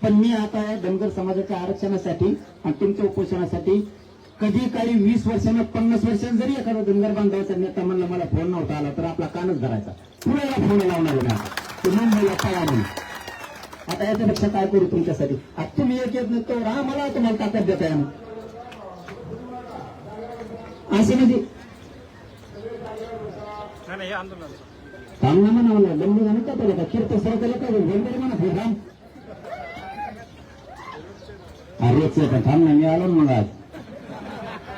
पण मी आता या धनगर समाजाच्या आरक्षणासाठी आणि तुमच्या उपोषणासाठी कधी काही 20 वर्षांना 50 वर्षांनी जरी एखादा धनगर बांधवाचा नेता म्हणला मला फोन नव्हता आला तर आपला कानच धरायचा, पुण्याला फोन लावणार नाही मुंबईला पळा म्हणून. आता याच्यापेक्षा काय करू तुमच्यासाठी? आता तुम्ही एक येत नाही तर मला तुम्हाला ताकद देता येणार असे म्हणजे थांब ना म्हणा बंद झालं का त्याला कीर्तन सर त्याला काय बंद म्हणा हे थांब रोजच येतात थांब ना मी आलो मग आज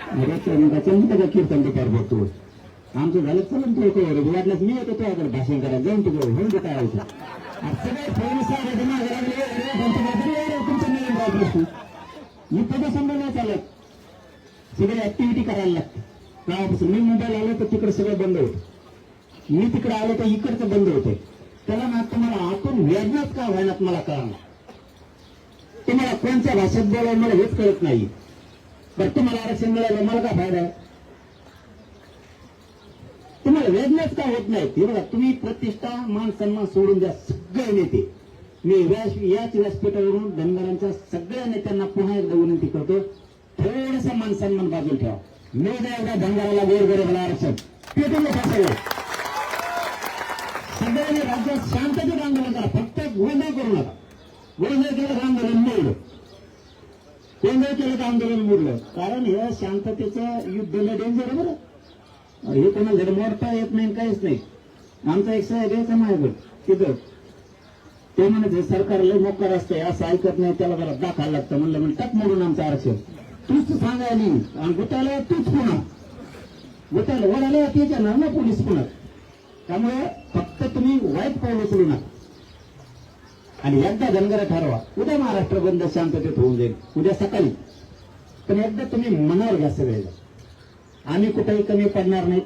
त्याच्या कीर्तन दुपार बघतो आमचं झालं चलन तू वाटल्यास मी येतो तुझ्याकडे भाषण करायला जाऊन तू होऊन ते काय सगळे मी पदासंबंध नाही चालत, सगळे ऍक्टिव्हिटी करायला लागते. गावापासून मी मुंबईला आलो तर तिकडे सगळं बंद होतं, मी तिकडे आलो तर इकडचं बंद होतंय. त्याला ना तुम्हाला आतून वेदनाच का व्हायनात मला कळणार, तुम्हाला कोणत्या भाषेत बोलावं मला हेच कळत नाही. बरं तुम्हाला आरक्षण मिळालं मला काय फायदा आहे? तुम्हाला वेदनाच का होत नाही? हे बघा तुम्ही प्रतिष्ठा मान सन्मान सोडून द्या सगळे नेते. मी याच व्यासपीठावरून धनगरांच्या सगळ्या नेत्यांना पुन्हा एकदा विनंती करतो, थोडंसं मान सन्मान बाजूला ठेवा. मी द्या एवढ्या धनगराला गोरगरिबाला आरक्षण पेटून नका सगळ्यांनी राज्यात शांततेत आंदोलन करा, फक्त गोंधळ करू नका. गोंधळ केलं तर आंदोलन मोडलं, गोंधळ केलं तर आंदोलन मोडलं. कारण हे शांततेचं युद्ध डेंजर आहे बरं. हे कोणाला धडमोडता येत नाही काहीच नाही. आमचा एक साहेब यायचा माझ्याकडे तिथं ते म्हणत सरकारला मोकार असतंय असं ऐकत नाही त्याला जरा दाखवायला लागतं. म्हणलं टाक मोडून आमचं आरक्षण तूच सांगायला आणि गुताला तूच पुन्हा गुताला वडाला तेच येणार ना पोलीस पुन्हा. त्यामुळे फक्त तुम्ही वाईट पाऊल उचलू नका आणि एकदा धनगर ठरवा. उद्या महाराष्ट्र बंद शांततेत होऊन जाईल उद्या सकाळी, पण एकदा तुम्ही मनावर घ्या सगळेला. आम्ही कुठेही कमी पडणार नाहीत,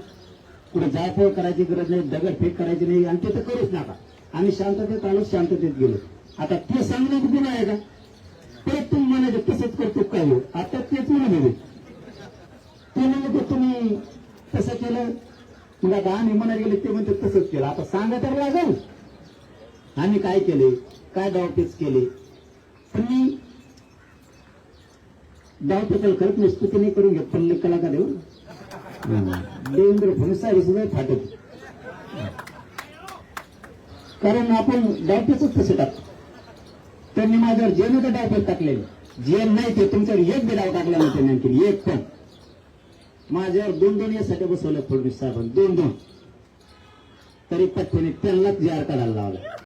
कुठे जायफळ करायची गरज नाही, दगडफेक करायची नाही आणि ते तर करूच नका. आम्ही शांततेत आलो, शांततेत गेलो. आता ते सांगणं गुन्हा आहे का? परत तुम्ही म्हणायचं तसंच करतो काय हो? आता तेच म्हणत ते म्हणत तुम्ही तसं केलं, मग आता आम्ही म्हणायला गेले ते म्हणते तसंच केलं. आता सांगा तर लागेल आम्ही काय केले, काय डावपेच केले. पण मी डावपेचाला करत नाही, स्तुती नाही करून घेत, पण कलाकार देऊ देवेंद्र फडणवीस सुद्धा फाटत. कारण आपण डावपेचच तसे टाकतो. त्यांनी माझ्यावर जे नव्हतं डावपेच टाकलेले, जे नाही ते तुमच्यावर एक बी डाव टाकला नाही त्यांनी, आणखी एक पण. माझ्यावर 2-2 यासाठी बसवलं फडणवीस साहेबांनी, 2-2 तरी पत्त्याने त्यांनाच जार काढायला लावला.